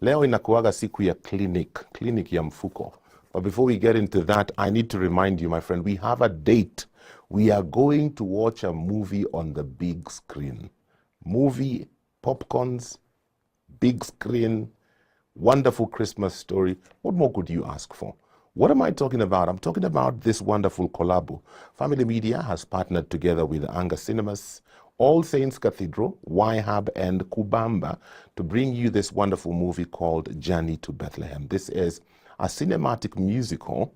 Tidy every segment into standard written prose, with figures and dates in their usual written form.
Leo inakuaga siku ya clinic ya mfuko. But before we get into that, I need to remind you, my friend, we have a date. We are going to watch a movie on the big screen. Movie, popcorns, big screen, wonderful Christmas story. What more could you ask for? What am I talking about? I'm talking about this wonderful collabo. Family Media has partnered together with Anga Cinemas, All Saints Cathedral, YHub, and Kubamba to bring you this wonderful movie called Journey to Bethlehem. This is a cinematic musical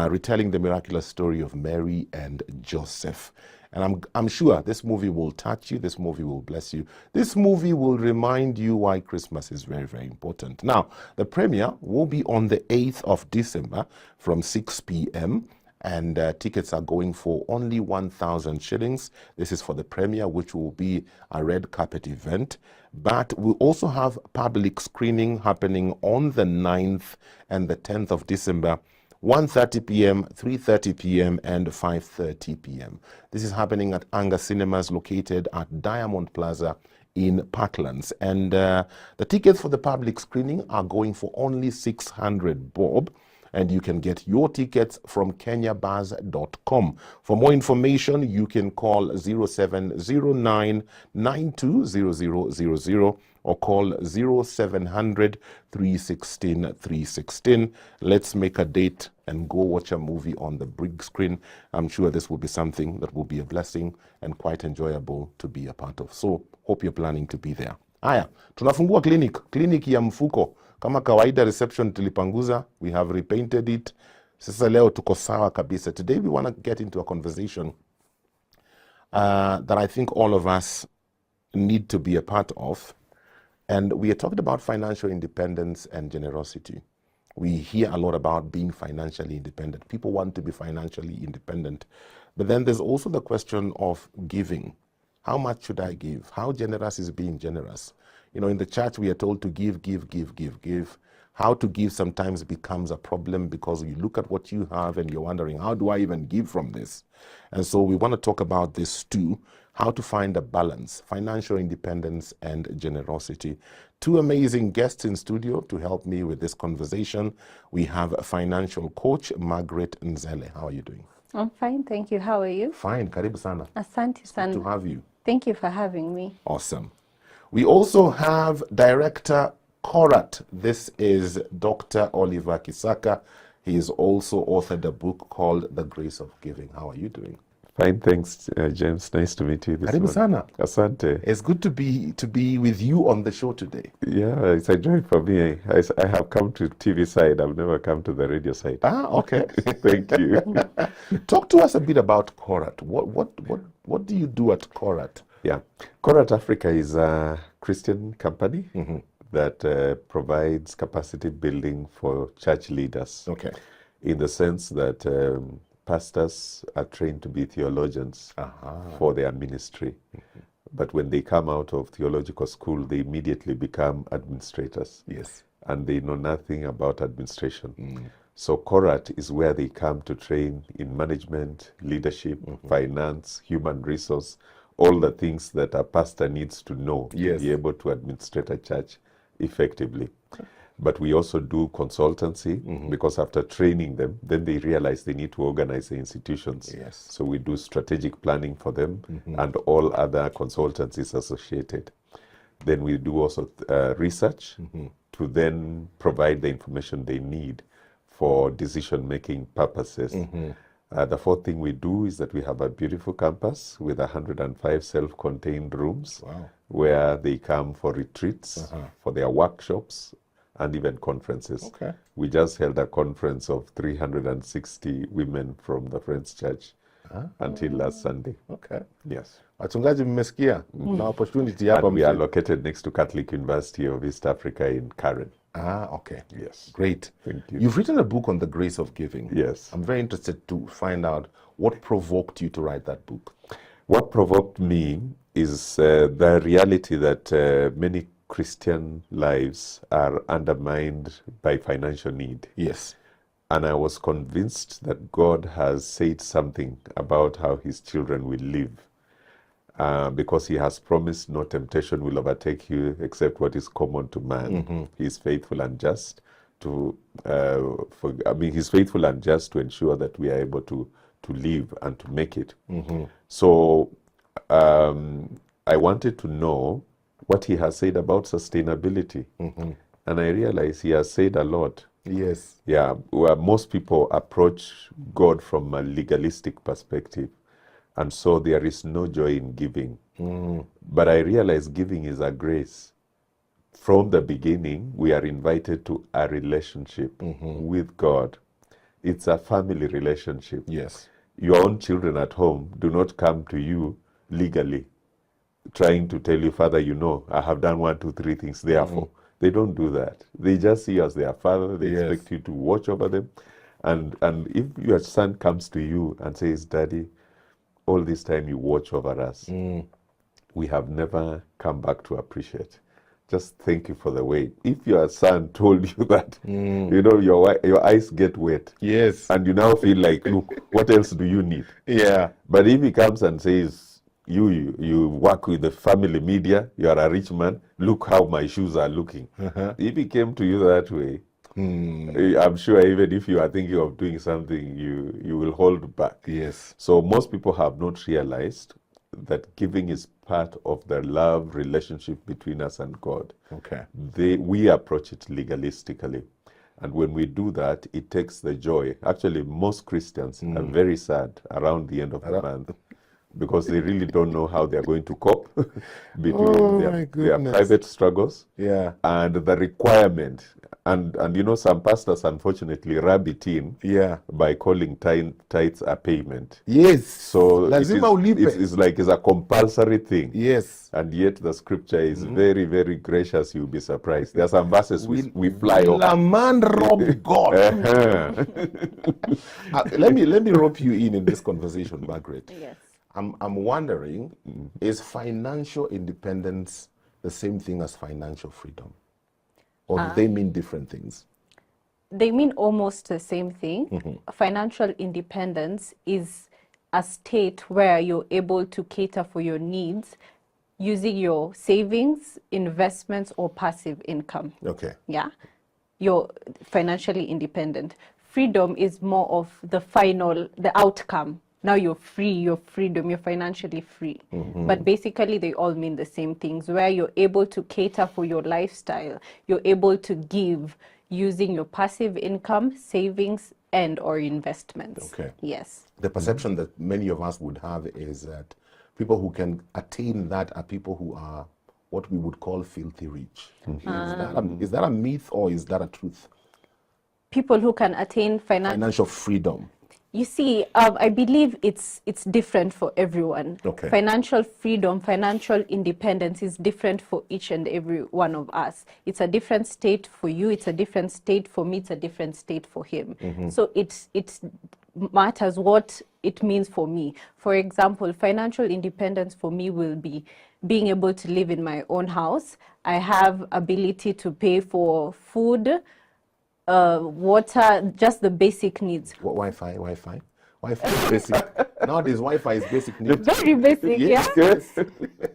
retelling the miraculous story of Mary and Joseph. And I'm sure this movie will touch you. This movie will bless you. This movie will remind you why Christmas is very, very important. Now, the premiere will be on the 8th of December from 6 p.m. And tickets are going for only 1,000 shillings. This is for the premiere, which will be a red carpet event. But we'll also have public screening happening on the 9th and the 10th of December, 1:30 p.m., 3:30 p.m., and 5:30 p.m. This is happening at Anga Cinemas, located at Diamond Plaza in Parklands. And the tickets for the public screening are going for only 600 bob. And you can get your tickets from kenyabuzz.com. For more information, you can call 0709 920000 or call 0700 316 316. Let's make a date and go watch a movie on the big screen. I'm sure this will be something that will be a blessing and quite enjoyable to be a part of. So, hope you're planning to be there. Aya, tunafungua clinic ya mfuko. Kama kawaida, reception tulipanguza, we have repainted it. Sasa leo tuko sawa kabisa. Today we want to get into a conversation that I think all of us need to be a part of. And we are talking about financial independence and generosity. We hear a lot about being financially independent. People want to be financially independent. But then there's also the question of giving. How much should I give? How generous is being generous? You know, in the church, we are told to give. How to give sometimes becomes a problem because you look at what you have and you're wondering, how do I even give from this? And so we want to talk about this too, how to find a balance, financial independence and generosity. Two amazing guests in studio to help me with this conversation. We have a financial coach, Margaret Nzele. How are you doing? I'm fine, thank you. How are you? Fine. Karibu sana. Asante sana. Good to have you. Thank you for having me. Awesome. We also have Director Korat. This is Dr. Oliver Kisaka. He is also authored a book called The Grace of Giving. How are you doing? Fine, thanks, James. Nice to meet you this Karibu sana. Asante. It's good to be with you on the show today. Yeah, it's a joy for me. I have come to TV side. I've never come to the radio side. Ah, okay. Thank you. Talk to us a bit about Korat. What do you do at Korat? Yeah, Korat Africa is a Christian company that provides capacity building for church leaders. Okay. In the sense that pastors are trained to be theologians for their ministry. But when they come out of theological school, they immediately become administrators. Yes. And they know nothing about administration. So Korat is where they come to train in management, leadership, finance, human resource, all the things that a pastor needs to know to be able to administrate a church effectively. But we also do consultancy because after training them, then they realize they need to organize the institutions. Yes. So we do strategic planning for them and all other consultancies associated. Then we do also research to then provide the information they need for decision-making purposes. The fourth thing we do is that we have a beautiful campus with 105 self-contained rooms where they come for retreats, for their workshops, and even conferences. Okay. We just held a conference of 360 women from the Friends Church until last Sunday. Okay. Yes. Wachungaji mmesikia na opportunity hapa. And we are located next to Catholic University of East Africa in Karen. Ah, okay. Yes. Great. Thank you. You've written a book on the grace of giving. Yes. I'm very interested to find out what provoked you to write that book. What provoked me is the reality that many Christian lives are undermined by financial need. Yes. And I was convinced that God has said something about how his children will live. because he has promised no temptation will overtake you except what is common to man. He is faithful and just to, he's faithful and just to ensure that we are able to live and to make it. So I wanted to know what he has said about sustainability. And I realize he has said a lot. Yes. Yeah, where most people approach God from a legalistic perspective. And so there is no joy in giving. But I realize giving is a grace. From the beginning, we are invited to a relationship with God. It's a family relationship. Yes. Your own children at home do not come to you legally, trying to tell you, Father, you know, I have done 1, 2, 3 things, therefore. They don't do that. They just see you as their father. They expect you to watch over them. And if your son comes to you and says, Daddy, all this time you watch over us, we have never come back to appreciate. Just thank you for the way. If your son told you that, you know, your eyes get wet. Yes. And you now feel like, look, what else do you need? Yeah. But if he comes and says, you work with the family media, you are a rich man, look how my shoes are looking. If he came to you that way, I'm sure even if you are thinking of doing something, you will hold back. Yes. So most people have not realized that giving is part of the love relationship between us and God. Okay. We approach it legalistically. And when we do that, it takes the joy. Actually, most Christians are very sad around the end of the month because they really don't know how they're going to cope between their private struggles and the requirement. And you know, some pastors unfortunately rub it in by calling tithes a payment. Yes. So it's like it's a compulsory thing. Yes. And yet the scripture is very, very gracious. You'll be surprised. There are some verses we fly over. A man rob God. Let me rope you in this conversation, Margaret. Yes. I'm wondering, is financial independence the same thing as financial freedom? Or do they mean different things? They mean almost the same thing. Financial independence is a state where you're able to cater for your needs using your savings, investments, or passive income. Okay. Yeah. You're financially independent. Freedom is more of the outcome. Now you're free, you're freedom, you're financially free. But basically they all mean the same things, where you're able to cater for your lifestyle. You're able to give using your passive income, savings, and or investments. Okay. Yes. The perception that many of us would have is that people who can attain that are people who are what we would call filthy rich. Is that a myth or is that a truth? People who can attain Financial freedom. You see, I believe it's different for everyone. Okay. Financial freedom, financial independence is different for each and every one of us. It's a different state for you. It's a different state for me. It's a different state for him. So it matters what it means for me. For example, financial independence for me will be being able to live in my own house. I have ability to pay for food, water, just the basic needs. Wi-Fi is basic. Nowadays, Wi-Fi is basic needs. Very basic, Yes. yeah.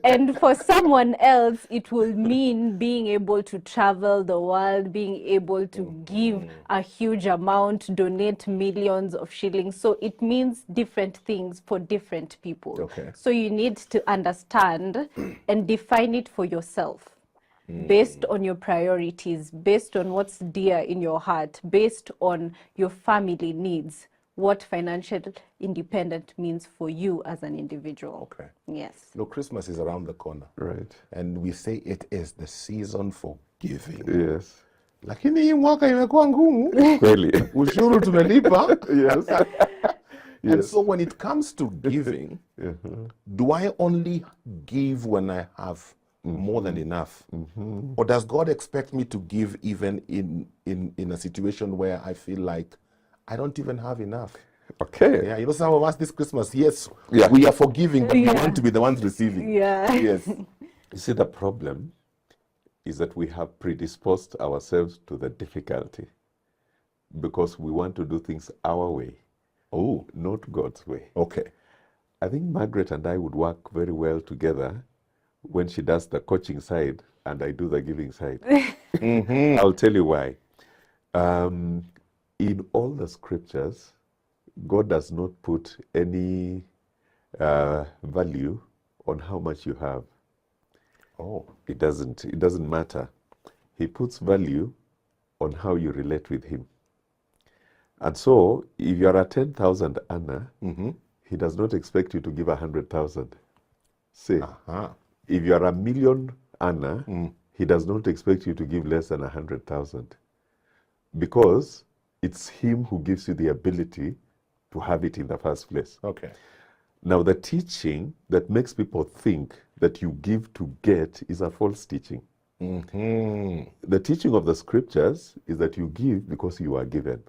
And for someone else, it will mean being able to travel the world, being able to give a huge amount, donate millions of shillings. So it means different things for different people. Okay. So you need to understand and define it for yourself. Based on your priorities, based on what's dear in your heart, based on your family needs, what financial independence means for you as an individual. Okay. Yes. No, Christmas is around the corner. Right. And we say it is the season for giving. Yes. Lakini hii mwaka imekuwa ngumu. Kweli. Ushuru tumelipa. Yes. And so when it comes to giving, do I only give when I have more than enough? Or does God expect me to give even in a situation where I feel like I don't even have enough? Okay. Yeah, you know, some of us this Christmas, yes, Yeah. we are forgiving, but we want to be the ones receiving. Yeah. Yes. You see, the problem is that we have predisposed ourselves to the difficulty because we want to do things our way. Oh, Not God's way. okay. I think Margaret and I would work very well together when she does the coaching side and I do the giving side. I'll tell you why. In all the scriptures, God does not put any value on how much you have. Oh. It doesn't matter. He puts value on how you relate with him. And so, if you're a 10,000 Anna, he does not expect you to give 100,000. See, if you're a million Anna, he does not expect you to give less than 100,000. Because it's him who gives you the ability to have it in the first place. Okay. Now, the teaching that makes people think that you give to get is a false teaching. The teaching of the scriptures is that you give because you are given.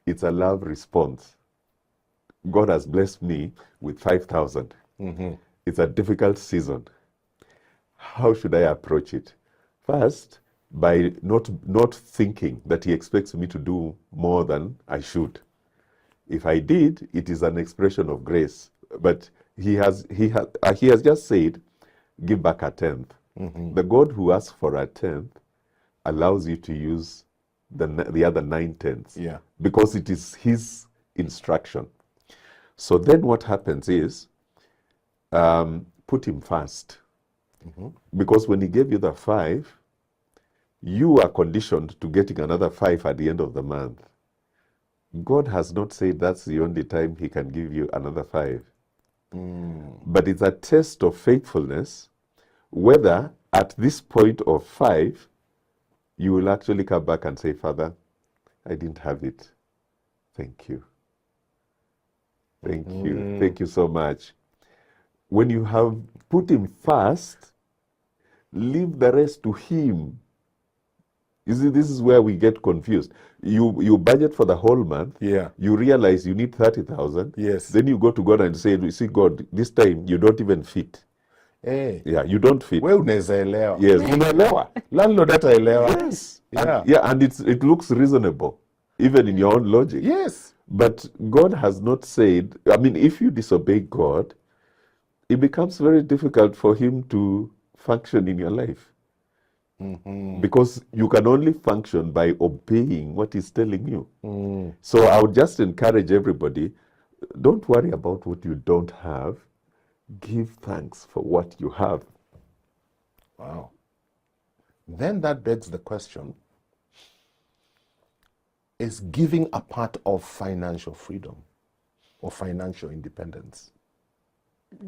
It's a love response. God has blessed me with 5,000. It's a difficult season. How should I approach it? First, by not thinking that he expects me to do more than I should. If I did, it is an expression of grace. But he has just said, give back a tenth. The God who asks for a tenth allows you to use the other 9/10. Yeah. Because it is his instruction. So then what happens is, put him first. Because when he gave you the 5, you are conditioned to getting another 5 at the end of the month. God has not said that's the only time he can give you another 5. But it's a test of faithfulness whether at this point of 5, you will actually come back and say, Father, I didn't have it. Thank you. Thank you. Thank you so much. When you have put him first, leave the rest to him. You see, this is where we get confused. You budget for the whole month. Yeah. You realize you need 30,000. Yes. Then you go to God and say, see, God, this time you don't even fit. Hey. Yeah, you don't fit. Wewe unaweza elewa. Yes, unaelewa. Landlord hataelewa. Yes. Yeah. And it looks reasonable, even in your own logic. Yes. But God has not said, I mean, if you disobey God, it becomes very difficult for him to function in your life. Because you can only function by obeying what he's telling you. So I would just encourage everybody, don't worry about what you don't have. Give thanks for what you have. Wow. Then that begs the question, is giving a part of financial freedom or financial independence?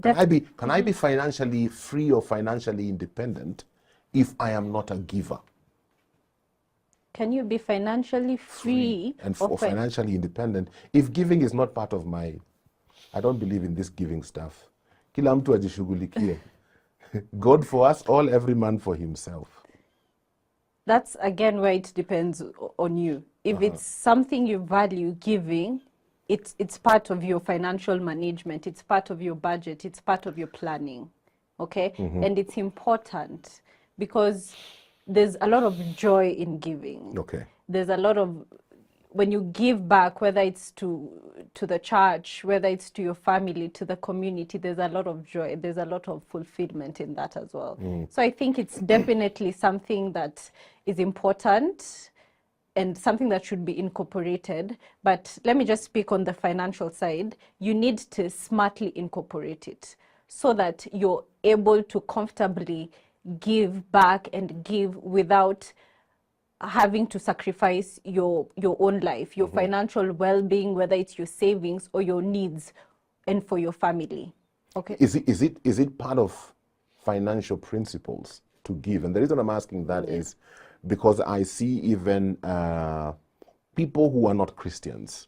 Can I be financially free or financially independent if I am not a giver? Can you be financially free and financially independent if giving is not part of my... I don't believe in this giving stuff. Kila mtu ajishughulikie. God for us all, every man for himself. That's again where it depends on you. If it's something you value giving, it's part of your financial management, it's part of your budget, it's part of your planning. Okay? And it's important because there's a lot of joy in giving. Okay. There's a lot of, when you give back, whether it's to the church, whether it's to your family, to the community, there's a lot of joy, there's a lot of fulfillment in that as well. So I think it's definitely something that is important and something that should be incorporated. But let me just speak on the financial side. You need to smartly incorporate it so that you're able to comfortably give back and give without having to sacrifice your own life, your financial well-being, whether it's your savings or your needs, and for your family. Okay. Is it part of financial principles to give? And the reason I'm asking that is because I see even people who are not Christians,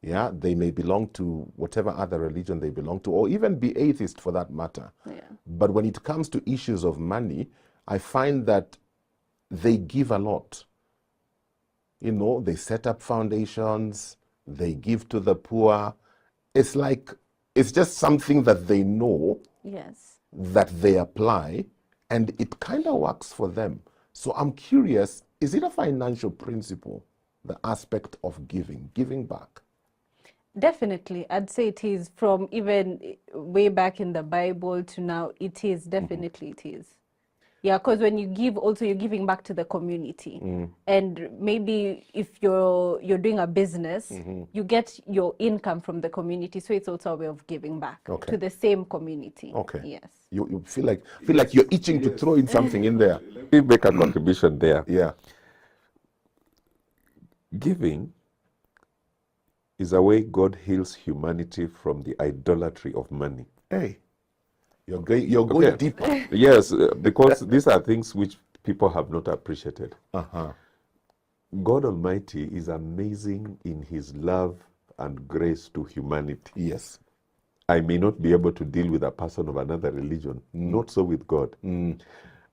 yeah, they may belong to whatever other religion they belong to, or even be atheist for that matter. Yeah. But when it comes to issues of money, I find that they give a lot. You know, they set up foundations, they give to the poor. It's like, it's just something that they know, Yes. that they apply, and it kind of works for them. So I'm curious, is it a financial principle, the aspect of giving back? Definitely, I'd say it is from even way back in the Bible to now. It is definitely it is. Yeah, because when you give, also you're giving back to the community, and maybe if you're doing a business, you get your income from the community, so it's also a way of giving back Okay. to the same community. Okay. Yes. You feel like you're itching to throw in something in there. Let me make a contribution there. Yeah. Giving is a way God heals humanity from the idolatry of money. Hey, you're going Okay. deeper. Yes, because these are things which people have not appreciated. Uh-huh. God Almighty is amazing in his love and grace to humanity. Yes. I may not be able to deal with a person of another religion, not so with God.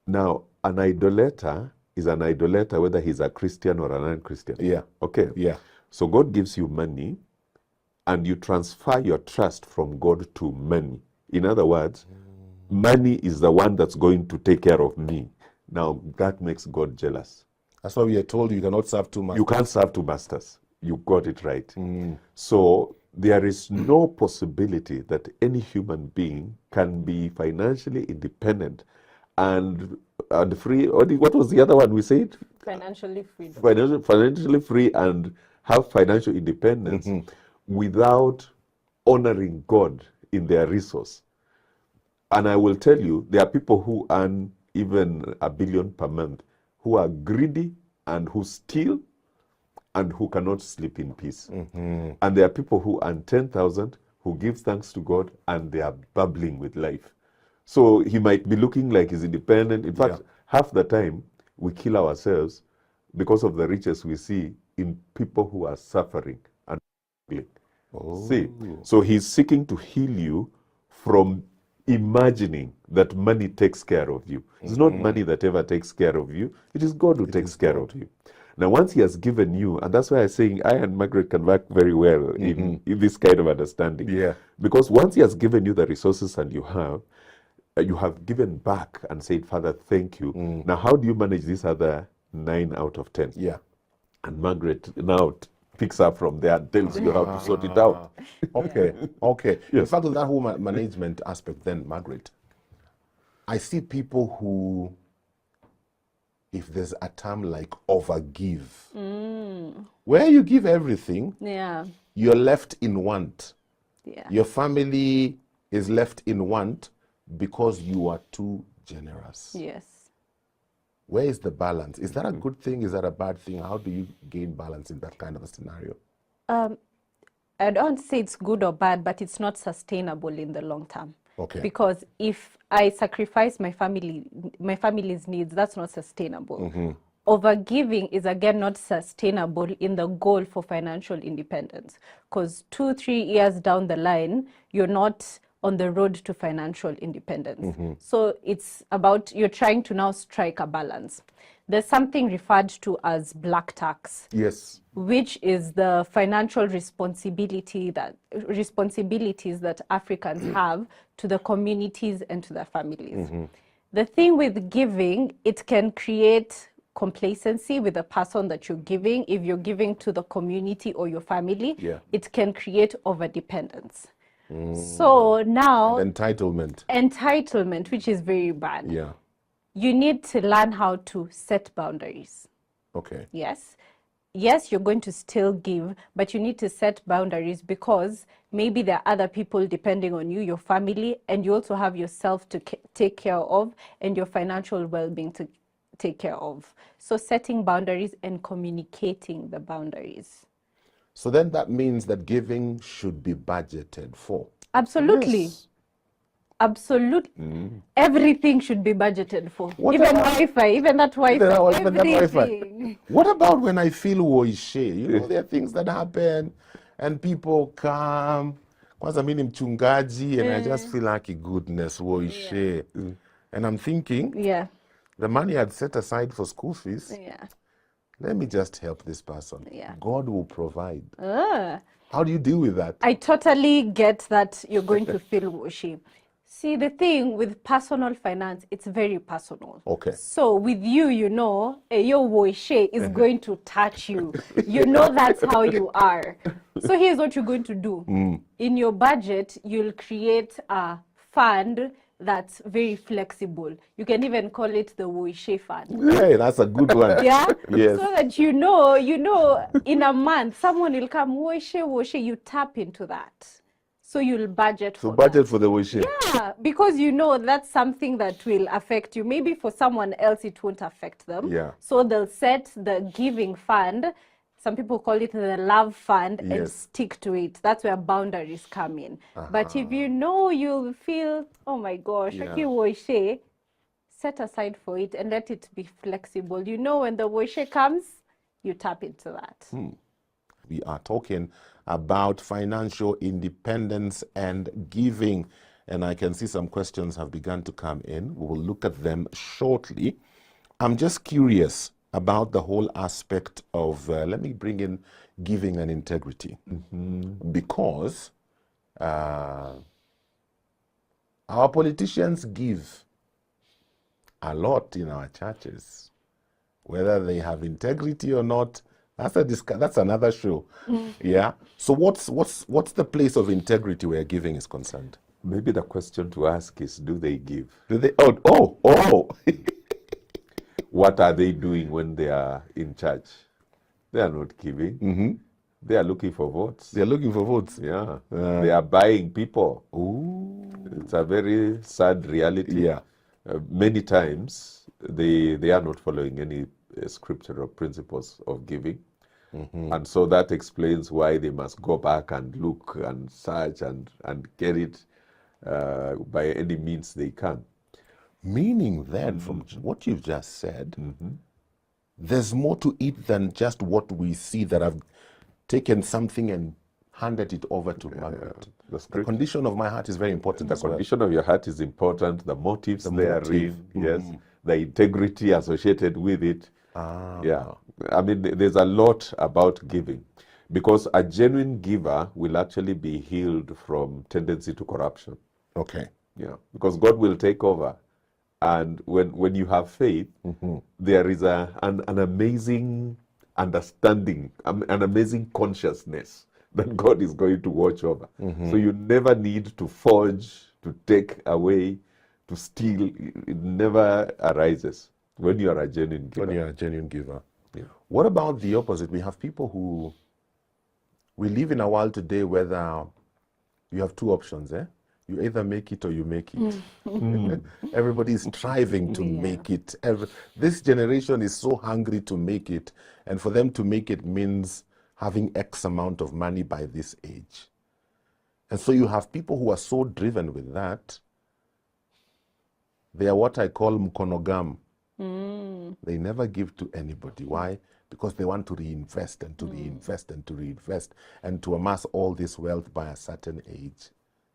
Now, an idolater is an idolater whether he's a Christian or a non-Christian. Yeah. Okay. Yeah. So God gives you money and you transfer your trust from God to money. In other words, money is the one that's going to take care of me. Now, that makes God jealous. That's why we are told you cannot serve two masters. You can't serve two masters. You got it right. So there is no possibility that any human being can be financially independent and free. What was the other one we said? Financially freedom. Financially free and have financial independence without honoring God in their resource. And I will tell you, there are people who earn even $1 billion per month who are greedy and who steal and who cannot sleep in peace. And there are people who earn 10,000 who give thanks to God and they are bubbling with life. So he might be looking like he's independent. In fact, half the time we kill ourselves because of the riches we see in people who are suffering and struggling. See, so he's seeking to heal you from imagining that money takes care of you. It's not money that ever takes care of you. It is God who takes care of you. Now, once he has given you, and that's why I'm saying I and Margaret can work very well in this kind of understanding. Yeah. Because once he has given you the resources and you have given back and said, Father, thank you. Now, how do you manage this other 9 out of 10? Yeah. And Margaret now picks up from there and tells you how to sort it out. Okay. Okay. In Yes. fact, with that whole management aspect, then, Margaret, I see people who, if there's a term like overgive, where you give everything, Yeah. you're left in want. Yeah. Your family is left in want because you are too generous. Yes. Where is the balance? Is that a good thing? Is that a bad thing? How do you gain balance in that kind of a scenario? I don't say it's good or bad, but it's not sustainable in the long term. Okay. Because if I sacrifice my family's needs, that's not sustainable. Overgiving is again not sustainable in the goal for financial independence. Because 2-3 years down the line, you're not on the road to financial independence. So it's about you're trying to now strike a balance. There's something referred to as black tax, Yes. which is the financial responsibilities that Africans have to the communities and to their families. The thing with giving, it can create complacency with the person that you're giving. If you're giving to the community or your family, it can create overdependence. So now entitlement, which is very bad. Yeah. You need to learn how to set boundaries. Okay. Yes, you're going to still give, but you need to set boundaries because maybe there are other people depending on you, your family, and you also have yourself to take care of and your financial well-being to take care of. So setting boundaries and communicating the boundaries. So then that means that giving should be budgeted for. Absolutely. Yes. Absolutely. Everything should be budgeted for. What Even about- Wi-Fi, even that Wi-Fi. Even that Wi-Fi. Everything. What about when I feel woishe? You know, there are things that happen and people come. Kwanza mimi ni mchungaji and I just feel like goodness, woishe. And I'm thinking, Yeah. the money I'd set aside for school fees, Yeah. let me just help this person. Yeah. God will provide. How do you deal with that? I totally get that you're going to feel wishy. See, the thing with personal finance, it's very personal. Okay. So with you, your woishe is going to touch you. You know that's how you are. So here's what you're going to do. In your budget, you'll create a fund that's very flexible. You can even call it the woishe fund. Hey, that's a good one. Yeah? Yes. So that in a month, someone will come, woishe, you tap into that. So you'll budget So for budget that. for the wish. Yeah, because that's something that will affect you. Maybe for someone else it won't affect them. Yeah. So they'll set the giving fund, some people call it the love fund, and Yes. stick to it. That's where boundaries come in. But if you'll feel, oh my gosh, Yeah. woishe, set aside for it and let it be flexible. When the woishe comes, you tap into that. We are talking about financial independence and giving. And I can see some questions have begun to come in. We will look at them shortly. I'm just curious about the whole aspect of, let me bring in giving and integrity. Because our politicians give a lot in our churches. Whether they have integrity or not, that's another show. Yeah. So what's the place of integrity where giving is concerned? Maybe the question to ask is, do they give? Do they? Oh. What are they doing when they are in charge? They are not giving. They are looking for votes. They're looking for votes. Yeah. They are buying people. Ooh. It's a very sad reality. Yeah. Many times they are not following any scriptural principles of giving. And so that explains why they must go back and look and search and get it by any means they can. Meaning then, from what you've just said, there's more to it than just what we see, that I've taken something and handed it over to Margaret. The condition of my heart is very important. The as well. condition of your heart is important, the motives therein, motive. yes, the integrity associated with it. Yeah, I mean, there's a lot about giving, because a genuine giver will actually be healed from tendency to corruption. Okay. Yeah, because God will take over. And when you have faith, there is an amazing understanding, an amazing consciousness that God is going to watch over. So you never need to forge, to take away, to steal. It never arises when you are a genuine giver. When you're a genuine giver. Yeah. What about the opposite? We have people who, we live in a world today where you have two options, eh? You either make it or you make it. Everybody is striving to make it. This generation is so hungry to make it. And for them to make it means having X amount of money by this age. And so you have people who are so driven with that. They are what I call mkonogam. They never give to anybody. Why? Because they want to reinvest and to reinvest and to reinvest and to amass all this wealth by a certain age.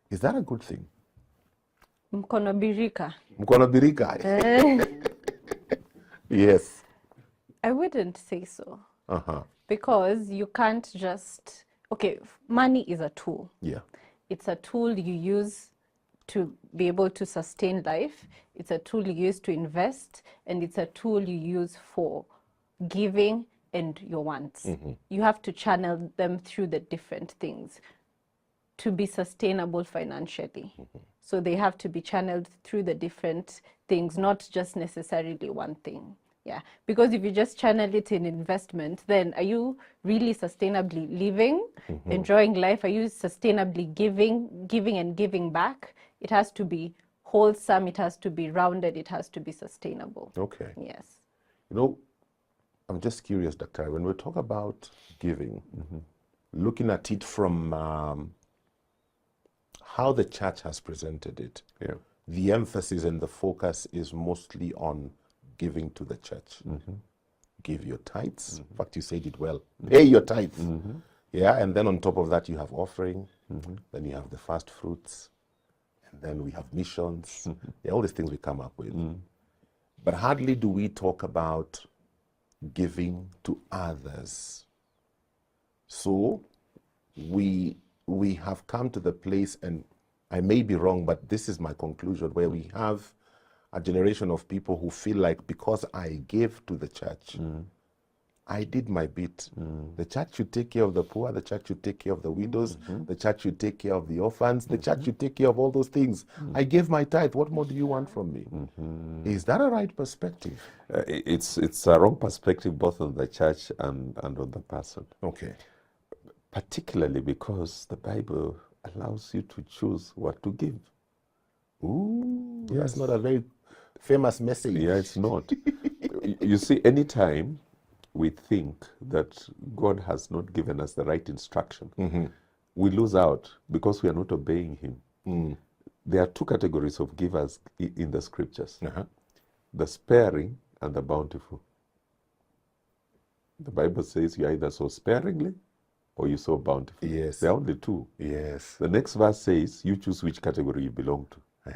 Is that a good thing? Mkono birika. Mkono birika. Yes. I wouldn't say so. Because you can't just, money is a tool. Yeah. It's a tool you use to be able to sustain life. It's a tool you use to invest, and it's a tool you use for giving and your wants. You have to channel them through the different things to be sustainable financially. So they have to be channeled through the different things, not just necessarily one thing. Yeah, because if you just channel it in investment, then are you really sustainably living, enjoying life? Are you sustainably giving and giving back? It has to be wholesome, it has to be rounded, it has to be sustainable. Okay. Yes. I'm just curious, Dr. When we talk about giving, looking at it from how the church has presented it, the emphasis and the focus is mostly on giving to the church. Give your tithes. In fact, you said it well. Pay your tithes. Yeah, and then on top of that, you have offering. Then you have the first fruits. And then we have missions. All these things we come up with. But hardly do we talk about giving to others. So we have come to the place, and I may be wrong, but this is my conclusion, where we have a generation of people who feel like because I gave to the church, I did my bit. The church should take care of the poor, the church should take care of the widows, the church should take care of the orphans, the church should take care of all those things. I gave my tithe. What more do you want from me? Is that a right perspective? It's a wrong perspective both on the church and on the person. Okay. Particularly because the Bible allows you to choose what to give. Ooh, that's not a very famous message. Yeah, it's not. You see, anytime we think that God has not given us the right instruction, we lose out because we are not obeying Him. There are two categories of givers in the scriptures, the sparing and the bountiful. The Bible says you either sow sparingly or you sow bountifully. Yes. There are only two. Yes. The next verse says you choose which category you belong to.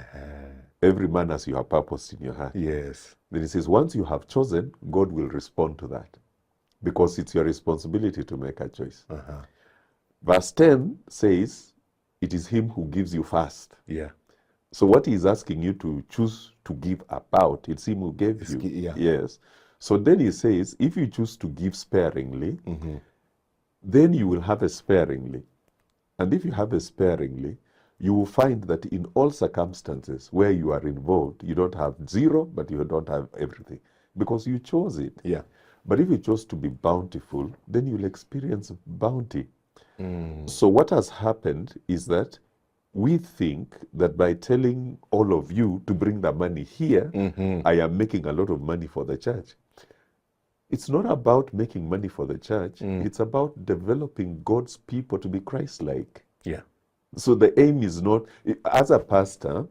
Every man has your purpose in your heart. Yes. Then it says once you have chosen, God will respond to that because it's your responsibility to make a choice. Verse 10 says it is Him who gives you first. Yeah. So what He's asking you to choose to give about, it's Him who gave you. Yeah. Yes. So then He says if you choose to give sparingly, then you will have a sparingly. And if you have a sparingly, you will find that in all circumstances where you are involved, you don't have zero, but you don't have everything because you chose it. Yeah. But if you chose to be bountiful, then you'll experience bounty. So what has happened is that we think that by telling all of you to bring the money here, I am making a lot of money for the church. It's not about making money for the church. It's about developing God's people to be Christ-like. Yeah. So the aim is not, as a pastor,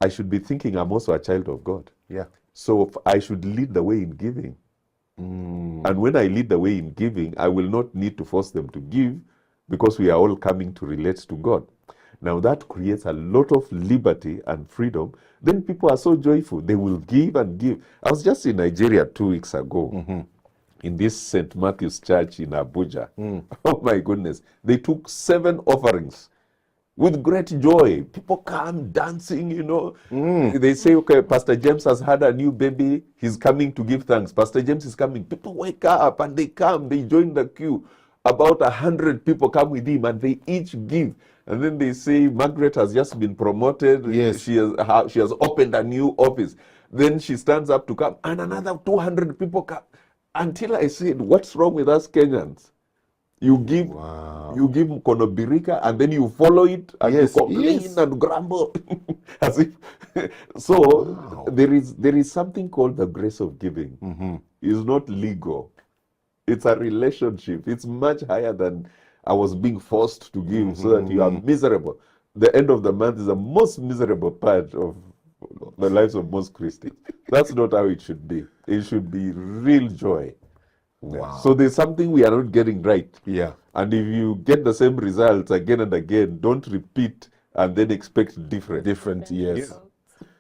I should be thinking I'm also a child of God. Yeah. So I should lead the way in giving. And when I lead the way in giving, I will not need to force them to give because we are all coming to relate to God. Now that creates a lot of liberty and freedom. Then people are so joyful. They will give and give. I was just in Nigeria 2 weeks ago in this St. Matthew's Church in Abuja. Oh my goodness. They took 7 offerings with great joy. People come dancing, you know. They say, okay, Pastor James has had a new baby. He's coming to give thanks. Pastor James is coming. People wake up and they come. They join the queue. About 100 people come with him and they each give. And then they say, Margaret has just been promoted. Yes. She has opened a new office. Then she stands up to come and another 200 people come. Until I said, what's wrong with us Kenyans? You give mkono birika and then you follow it and you complain and grumble. As if so there is something called the grace of giving. It's not legal. It's a relationship. It's much higher than I was being forced to give so that you are miserable. The end of the month is the most miserable part of the lives of most Christians. That's not how it should be. It should be real joy. Wow. So there's something we are not getting right. Yeah. And if you get the same results again and again, don't repeat and then expect different. Yes.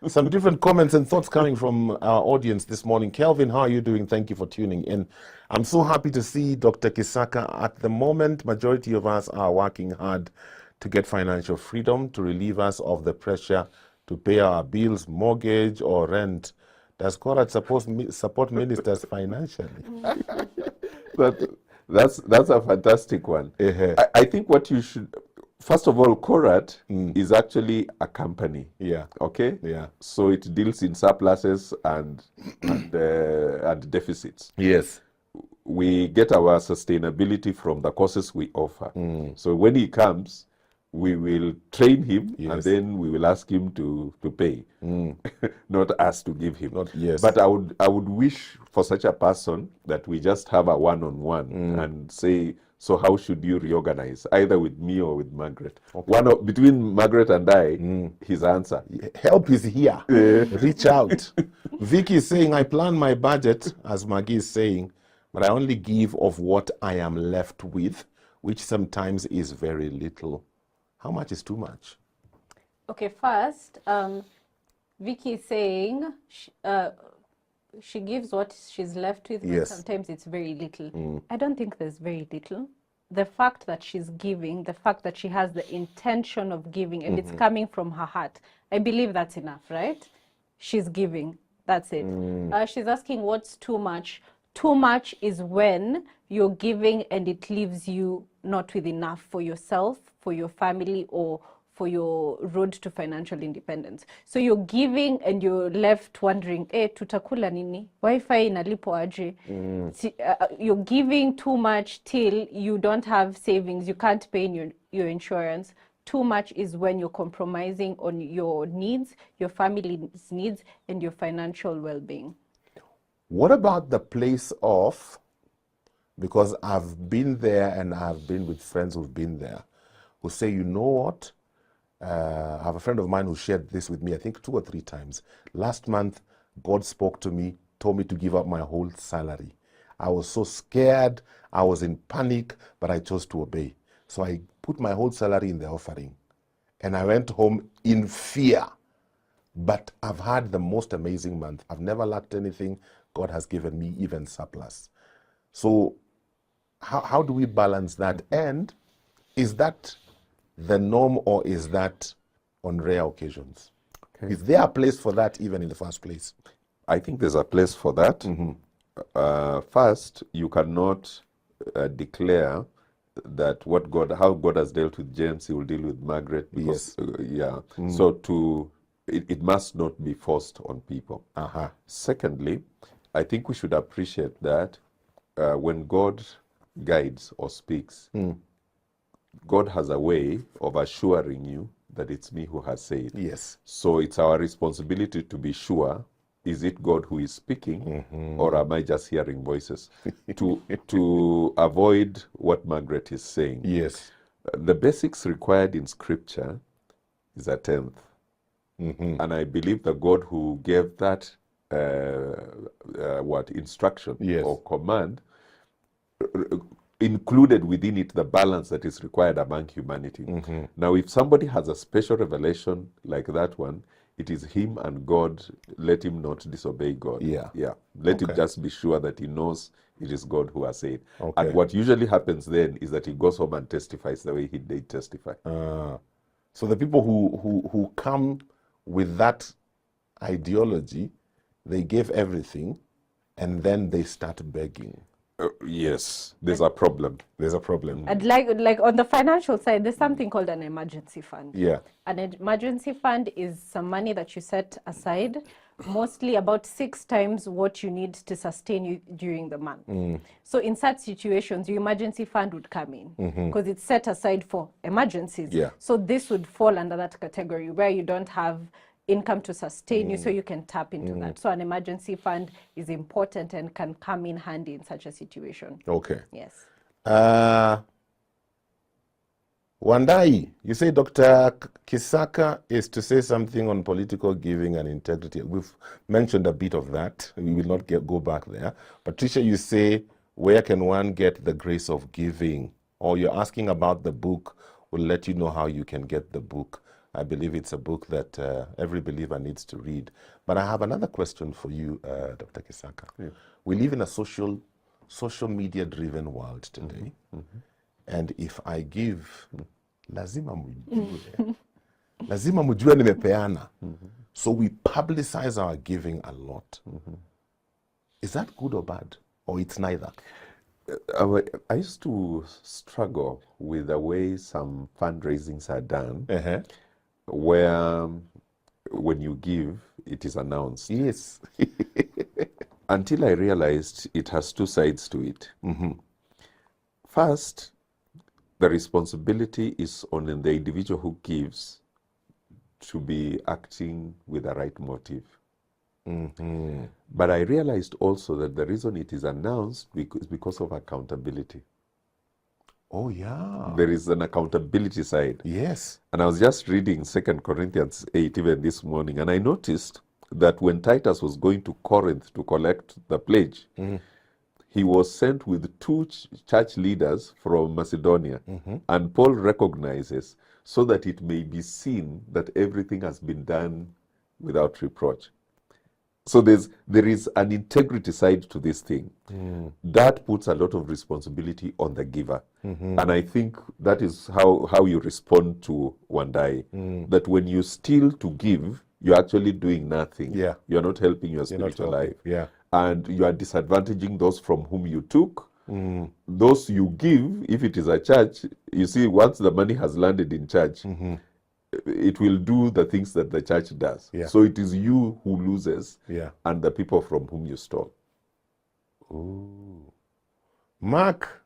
Some different comments and thoughts coming from our audience this morning. Kelvin, how are you doing? Thank you for tuning in. I'm so happy to see Dr. Kisaka. At the moment, majority of us are working hard to get financial freedom, to relieve us of the pressure to pay our bills, mortgage, or rent. Does God support ministers financially? That's a fantastic one. I think what you should, first of all, Korat is actually a company. Yeah. Okay. Yeah. So it deals in surpluses and deficits. Yes. We get our sustainability from the courses we offer. So when he comes, we will train him and then we will ask him to pay, not us to give him. But I would wish for such a person that we just have a one-on-one and say, so how should you reorganize, either with me or with Margaret? Between Margaret and I, his answer. Help is here. Reach out. Vicky is saying, I plan my budget, as Maggie is saying, but I only give of what I am left with, which sometimes is very little. How much is too much? Okay, first, Vicky is saying she gives what she's left with, but sometimes it's very little. I don't think there's very little. the fact that she's giving, the fact that she has the intention of giving, and it's coming from her heart, I believe that's enough, right? She's giving. That's it. She's asking what's too much. Too much is when you're giving and it leaves you not with enough for yourself, for your family, or for your road to financial independence. So you're giving and you're left wondering, tutakula nini? Wi-Fi inalipo aje? You're giving too much till you don't have savings. You can't pay your insurance. Too much is when you're compromising on your needs, your family's needs, and your financial well-being. What about the place of, because I've been there and I've been with friends who've been there, who say, you know what? I have a friend of mine who shared this with me, I think 2 or 3 times. Last month, God spoke to me, told me to give up my whole salary. I was so scared, I was in panic, but I chose to obey. So I put my whole salary in the offering. And I went home in fear. But I've had the most amazing month. I've never lacked anything. God has given me even surplus. So how do we balance that? And is that the norm, or is that on rare occasions? Okay. Is there a place for that even in the first place? I think there's a place for that. First, you cannot declare that how God has dealt with James, he will deal with Margaret. Because, yes. So it must not be forced on people. Secondly, I think we should appreciate that when God guides or speaks, God has a way of assuring you that it's me who has said. Yes. So it's our responsibility to be sure, is it God who is speaking, or am I just hearing voices? to avoid what Margaret is saying. Yes. The basics required in Scripture is a tenth. And I believe the God who gave that instruction or command included within it the balance that is required among humanity. Now, if somebody has a special revelation like that one, it is him and God. Let him not disobey God. Let him just be sure that he knows it is God who has said. And what usually happens then is that he goes home and testifies the way he did testify. So the people who come with that ideology, they give everything, and then they start begging. Yes, there's a problem. There's a problem. And like on the financial side, there's something called an emergency fund. Yeah. An emergency fund is some money that you set aside, mostly about 6 times what you need to sustain you during the month. So in such situations, your emergency fund would come in because it's set aside for emergencies. Yeah. So this would fall under that category where you don't have income to sustain you, so you can tap into that. So an emergency fund is important and can come in handy in such a situation. Okay. Yes. Wandai, you say Dr. Kisaka is to say something on political giving and integrity. We've mentioned a bit of that. We will not go back there. Patricia, you say, where can one get the grace of giving? Or you're asking about the book. We'll let you know how you can get the book. I believe it's a book that every believer needs to read. But I have another question for you, Dr. Kisaka. Yeah. We live in a social media-driven world today. And if I give, lazima mujue. Lazima mujue nimepeana. So we publicize our giving a lot. Is that good or bad? Or it's neither? I used to struggle with the way some fundraisings are done. Where when you give, it is announced. Yes. Until I realized it has 2 sides to it. First, the responsibility is on the individual who gives to be acting with the right motive. But I realized also that the reason it is announced is because of accountability. Oh, yeah. There is an accountability side. Yes. And I was just reading 2 Corinthians 8 even this morning, and I noticed that when Titus was going to Corinth to collect the pledge, he was sent with 2 church leaders from Macedonia. And Paul recognizes so that it may be seen that everything has been done without reproach. So there is an integrity side to this thing that puts a lot of responsibility on the giver. And I think that is how you respond to Wandai. That when you steal to give, you're actually doing nothing. Yeah. You're not helping your You're not spiritual helping. life. Yeah. And you are disadvantaging those from whom you took. Those you give, if it is a church, you see, once the money has landed in church, it will do the things that the church does. Yeah. So it is you who loses Yeah. and the people from whom you stole. Ooh. Mark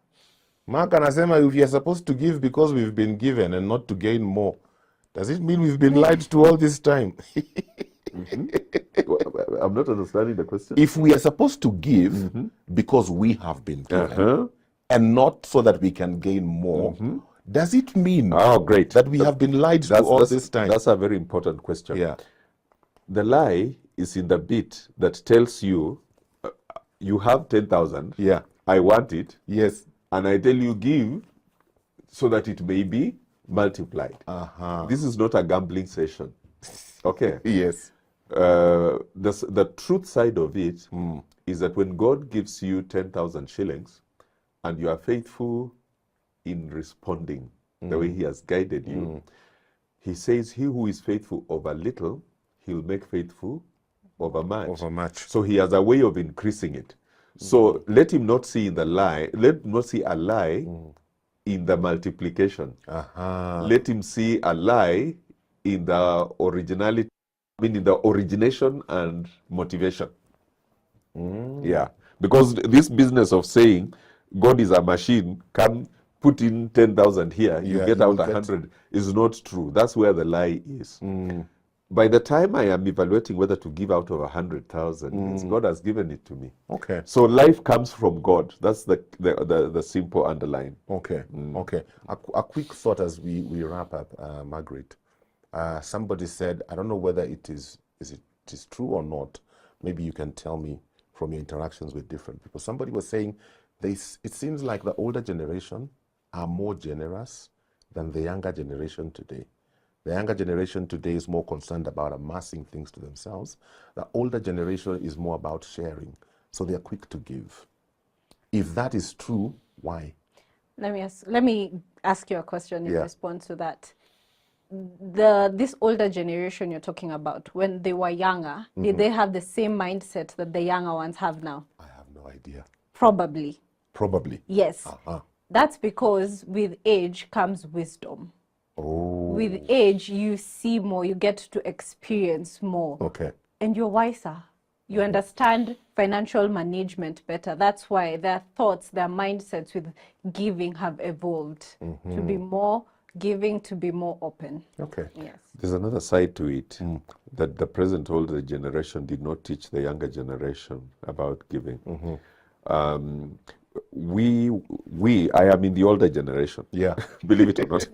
anasema, if you're supposed to give because we've been given and not to gain more, does it mean we've been lied to all this time? I'm not understanding the question. If we are supposed to give because we have been given and not so that we can gain more, does it mean Great. that we have been lied to all this time? That's a very important question. Yeah. The lie is in the bit that tells you, you have 10,000. Yeah. I want it. Yes. And I tell you, give so that it may be multiplied. This is not a gambling session. Okay. Yes. The truth side of it is that when God gives you 10,000 shillings and you are faithful in responding the way he has guided you, he says, he who is faithful over little, he'll make faithful over much. Over much. So he has a way of increasing it. So let him not see a lie in the multiplication. Let him see a lie in the originality, in the origination and motivation. Yeah. Because this business of saying God is a machine, come put in 10,000 here, you get out 100, is not true. That's where the lie is. By the time I am evaluating whether to give out of 100,000, God has given it to me. Okay. So life comes from God. That's the simple underline. Okay. Okay. A quick thought as we wrap up, Margaret. Somebody said, I don't know whether it is true or not. Maybe you can tell me from your interactions with different people. Somebody was saying, it seems like the older generation are more generous than the younger generation today. The younger generation today is more concerned about amassing things to themselves. The older generation is more about sharing. So they are quick to give. If that is true, why? Let me ask you a question in response to that. This older generation you're talking about, when they were younger, did they have the same mindset that the younger ones have now? I have no idea. Probably. Probably. Yes. That's because with age comes wisdom. Oh. With age, you see more, you get to experience more. Okay. And you're wiser. You understand financial management better. That's why their thoughts, their mindsets with giving have evolved to be more giving, to be more open. Okay. Yes. There's another side to it that the present older generation did not teach the younger generation about giving. I am in the older generation. Yeah. Believe it or not.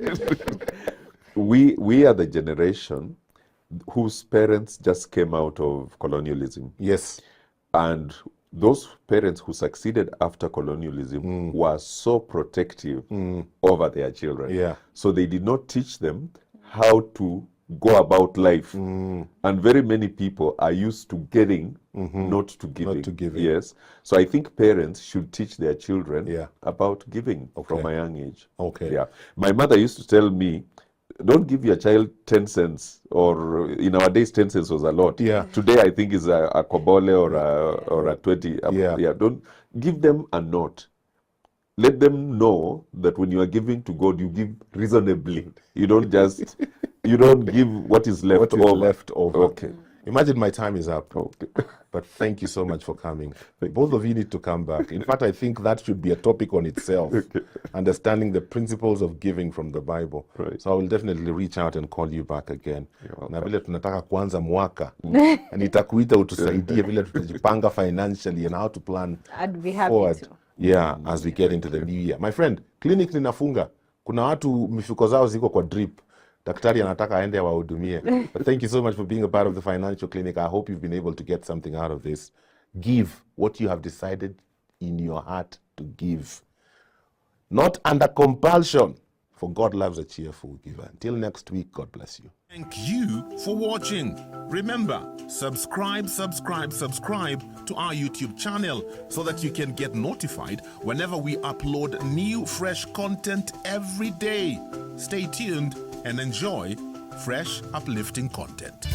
we are the generation whose parents just came out of colonialism. Yes. And those parents who succeeded after colonialism were so protective over their children. Yeah. So they did not teach them how to go about life. And very many people are used to getting, not to giving. Not to giving. Yes. So I think parents should teach their children about giving from a young age. Okay. Yeah. My mother used to tell me, don't give your child 10 cents, or in our days 10 cents was a lot. Yeah. Today I think is a kobole or a 20. Yeah. Don't give them a note. Let them know that when you are giving to God, you give reasonably. You don't just, you don't give what is left over. Left over. Okay. Imagine my time is up. Okay. But thank you so much for coming. Both of you need to come back. In fact, I think that should be a topic on itself. Understanding the principles of giving from the Bible. Right. So I will definitely reach out and call you back again. Na vile tunataka kuanza mwaka. Nitakuita utusaidie vile tutajipanga financially and how to plan I'd be happy forward. to. Yeah, as we get into the new year. My friend, clinic ninafunga. Kuna watu mifuko zao ziko kwa drip. Daktari anataka aende awahudumie. But thank you so much for being a part of the financial clinic. I hope you've been able to get something out of this. Give what you have decided in your heart to give. Not under compulsion. For God loves a cheerful giver. Until next week, God bless you. Thank you for watching. Remember, subscribe to our YouTube channel so that you can get notified whenever we upload new fresh content every day. Stay tuned and enjoy fresh, uplifting content.